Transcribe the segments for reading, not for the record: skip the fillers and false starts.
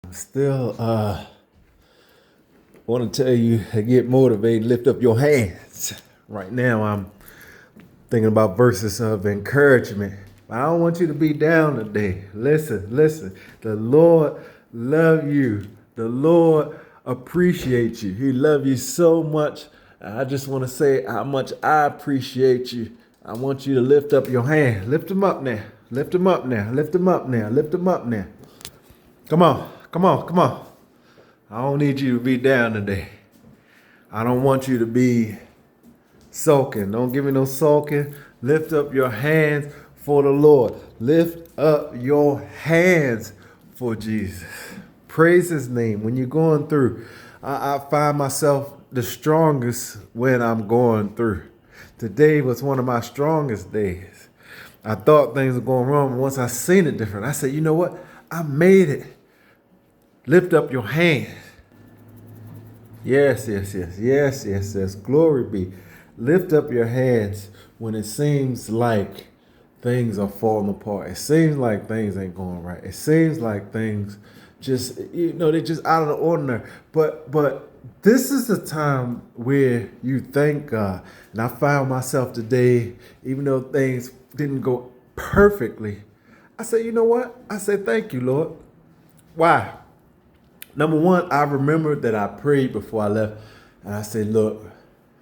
Still want to tell you to get motivated, lift up your hands. Right now, I'm thinking about verses of encouragement. I don't want you to be down today. Listen. The Lord love you. The Lord appreciates you. He loves you so much. I just want to say how much I appreciate you. I want you to lift up your hand. Lift them up now. Lift them up now. Lift them up now. Lift them up now. Come on. I don't need you to be down today. I don't want you to be sulking. Don't give me no sulking. Lift up your hands for the Lord. Lift up your hands for Jesus. Praise his name. When you're going through, I find myself the strongest when I'm going through. Today was one of my strongest days. I thought things were going wrong, but once I seen it different, I said, you know what? I made it. Lift up your hands. Yes. Glory be. Lift up your hands when it seems like things are falling apart. It seems like things ain't going right. It seems like things just, they're just out of the ordinary. But this is the time where you thank God. And I found myself today, even though things didn't go perfectly, I said, you know what? I said, thank you, Lord. Why? Number one, I remembered that I prayed before I left. And I said, look,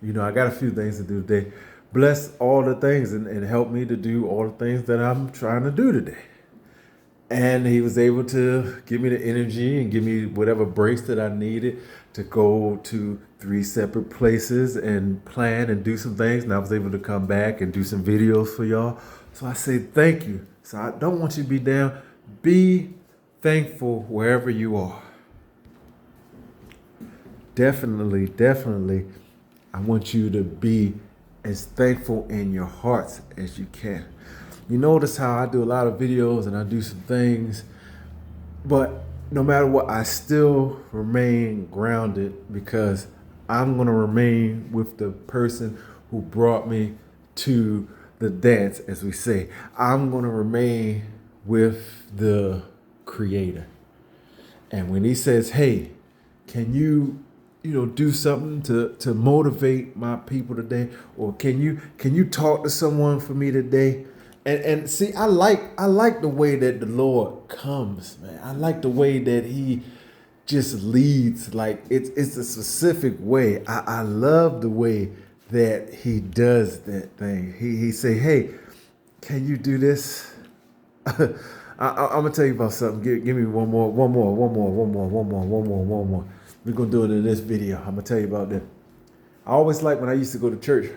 I got a few things to do today. Bless all the things and help me to do all the things that I'm trying to do today. And he was able to give me the energy and give me whatever breaks that I needed to go to 3 separate places and plan and do some things. And I was able to come back and do some videos for y'all. So I say thank you. So I don't want you to be down. Be thankful wherever you are. Definitely, I want you to be as thankful in your hearts as you can. You notice how I do a lot of videos and I do some things, but no matter what, I still remain grounded because I'm going to remain with the person who brought me to the dance, as we say. I'm going to remain with the Creator. And when he says, hey, can you do something to motivate my people today, or can you talk to someone for me today? And see, I like the way that the Lord comes, man. I like the way that he just leads. Like it's a specific way. I love the way that he does that thing. He say, hey, can you do this? I'm gonna tell you about something. Give me one more. We're gonna do it in this video. I'm gonna tell you about that. I always liked when I used to go to church,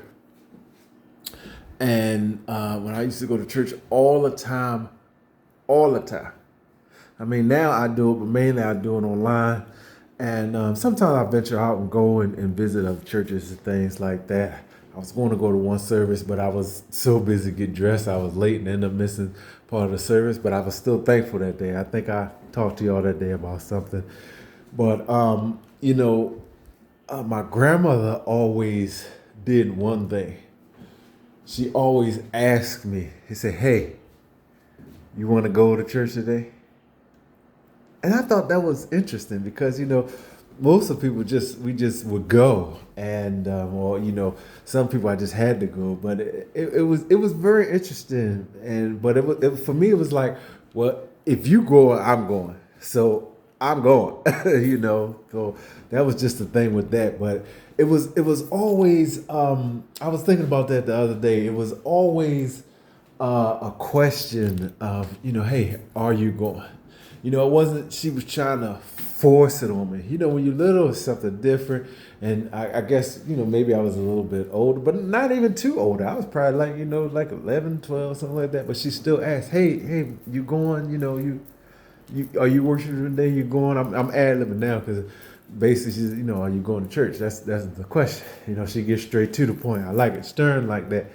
and when I used to go to church all the time. I mean, now I do it, but mainly I do it online. And sometimes I venture out and go and visit other churches and things like that. I was going to go to one service, but I was so busy getting dressed, I was late and ended up missing part of the service. But I was still thankful that day. I think I talked to y'all that day about something. But my grandmother always did one thing. She always asked me. She said, "Hey, you want to go to church today?" And I thought that was interesting because most of the people we just would go, and or some people I just had to go. But it was very interesting, but for me it was like, well, if you go, I'm going. So I'm going, So that was just the thing with that. But it was always. I was thinking about that the other day. It was always a question of hey, are you going? It wasn't. She was trying to force it on me. When you're little, it's something different. And I guess maybe I was a little bit older, but not even too older. I was probably like 11, 12, something like that. But she still asked, hey, you going? You are you worshiping today? You going? I'm ad-libbing now because basically she's are you going to church? That's the question. She gets straight to the point. I like it stern like that.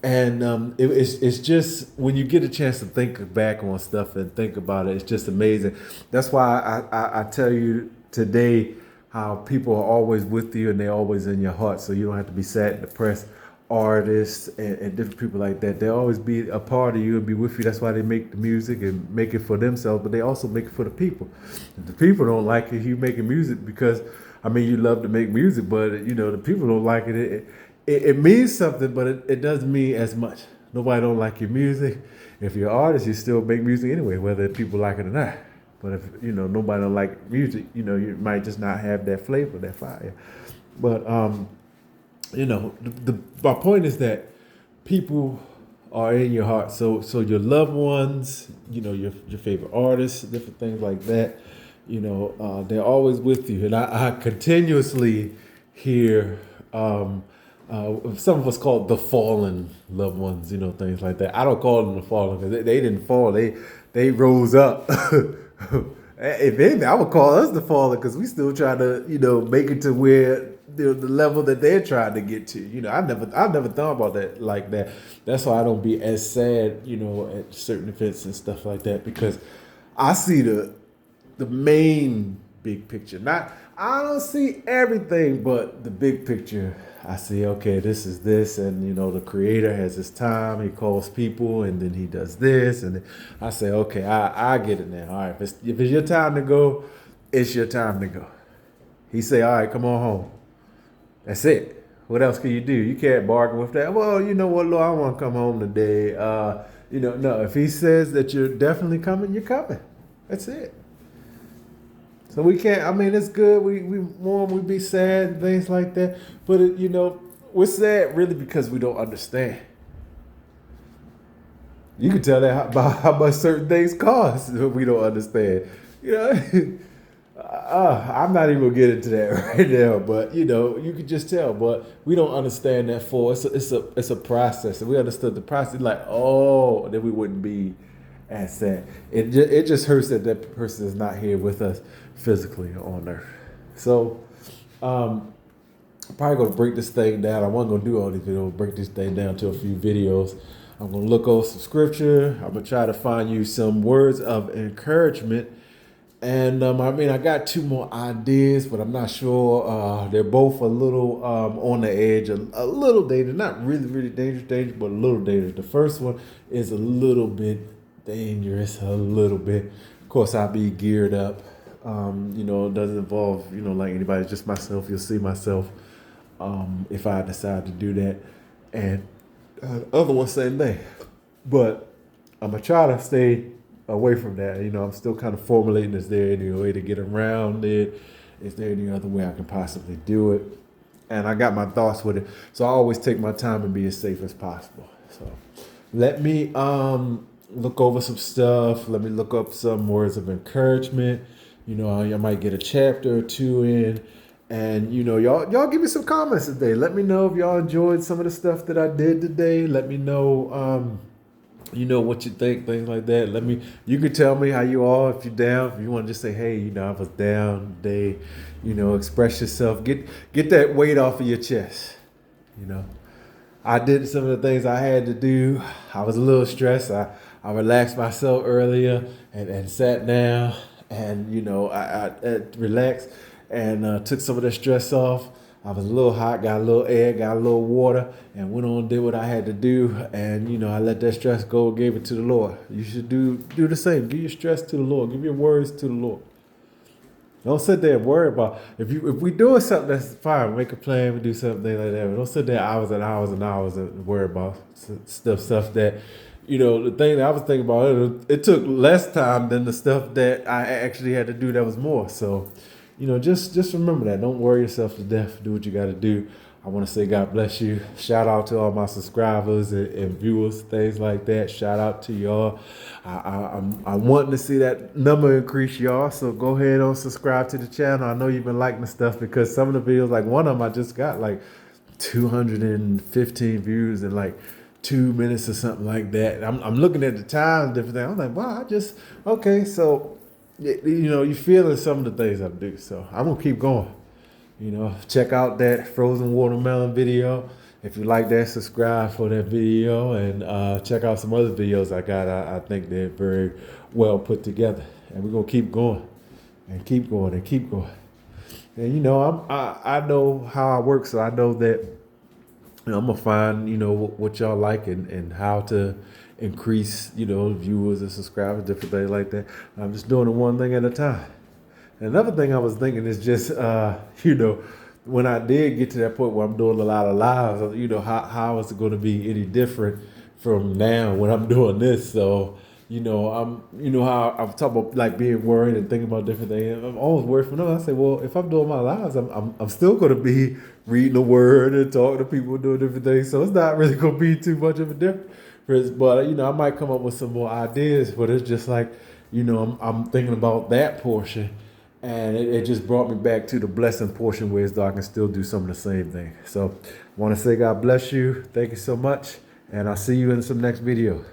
And it's just when you get a chance to think back on stuff and think about it, it's just amazing. That's why I tell you today how people are always with you and they're always in your heart. So you don't have to be sad and depressed artists and different people like that. They'll always be a part of you and be with you. That's why they make the music and make it for themselves, but they also make it for the people. If the people don't like it, you making music because, I mean, you love to make music, but the people don't like it. It means something, but it doesn't mean as much. Nobody don't like your music. If you're an artist, you still make music anyway, whether people like it or not. But if nobody don't like music, you might just not have that flavor, that fire. But my point is that people are in your heart. So your loved ones, your favorite artists, different things like that. They're always with you, and I continuously hear. Some of us call it the fallen loved ones, things like that. I don't call them the fallen because they didn't fall. They rose up. If anything, I would call us the fallen because we still trying to, make it to where the level that they're trying to get to. I never thought about that like that. That's why I don't be as sad, at certain events and stuff like that, because I see the main big picture. I don't see everything, but the big picture. I see, okay, this is this, and the creator has his time. He calls people, and then he does this, and I say, okay, I get it now. All right, if it's your time to go, it's your time to go. He say, all right, come on home. That's it. What else can you do? You can't bargain with that. Well, you know what, Lord, I want to come home today. No, if he says that you're definitely coming, you're coming. That's it. So we can't, I mean, it's good. We mourn, we be sad, things like that. But, we're sad really because we don't understand. You can tell that by how much certain things cost if we don't understand. I'm not even going to get into that right now, but, you can just tell. But we don't understand that for it's a process. If we understood the process, like, then we wouldn't be as sad. It just hurts that person is not here with us physically on earth. So, I'm probably going to break this thing down. I wasn't going to do all these videos, break this thing down to a few videos. I'm going to look over some scripture. I'm going to try to find you some words of encouragement. And I got two more ideas, but I'm not sure. They're both a little on the edge, a little dangerous. Not really, really dangerous, but a little dangerous. The first one is a little bit dangerous, a little bit. Of course, I'll be geared up. It doesn't involve, like anybody, just myself. You'll see myself if I decide to do that. And the other one, same thing. But I'm going to try to stay away from that. I'm still kind of formulating, is there any way to get around it? Is there any other way I can possibly do it? And I got my thoughts with it. So I always take my time and be as safe as possible. So let me look over some stuff. Let me look up some words of encouragement. I might get a chapter or two in. And, y'all give me some comments today. Let me know if y'all enjoyed some of the stuff that I did today. Let me know, what you think, things like that. You can tell me how you are, if you're down. If you want to just say, hey, I was down today, express yourself. Get that weight off of your chest, I did some of the things I had to do. I was a little stressed. I relaxed myself earlier and sat down and, I relaxed and took some of the stress off. I was a little hot, got a little air, got a little water, and went on and did what I had to do. And, I let that stress go, gave it to the Lord. You should do the same. Give your stress to the Lord. Give your worries to the Lord. Don't sit there and worry about if we doing something that's fine. Make a plan. We do something like that. But don't sit there hours and hours and hours and worry about stuff that, the thing that I was thinking about. It took less time than the stuff that I actually had to do that was more. So, just remember that. Don't worry yourself to death. Do what you got to do. I want to say God bless you. Shout out to all my subscribers and viewers, things like that. Shout out to y'all. I'm wanting to see that number increase, y'all. So go ahead and subscribe to the channel. I know you've been liking the stuff because some of the videos, like one of them, I just got like 215 views in like 2 minutes or something like that. I'm looking at the time, different things. I'm like, wow, okay. So, you feeling some of the things I do. So I'm going to keep going. Check out that frozen watermelon video. If you like that, subscribe for that video and check out some other videos I got. I think they're very well put together. And we're going to keep going and keep going and keep going. And, I know how I work, so I know that, And I'm gonna find, what y'all like and how to increase, viewers and subscribers, different things like that. I'm just doing it one thing at a time. Another thing I was thinking is just, when I did get to that point where I'm doing a lot of lives, how is it going to be any different from now when I'm doing this? So, how I'm talking about like being worried and thinking about different things. I'm always worried for no. I say, well, if I'm doing my lives, I'm still going to be reading the word and talking to people doing different things. So it's not really going to be too much of a difference. But I might come up with some more ideas. But it's just like, I'm thinking about that portion. And it just brought me back to the blessing portion where I can still do some of the same thing. So I want to say God bless you. Thank you so much. And I'll see you in some next video.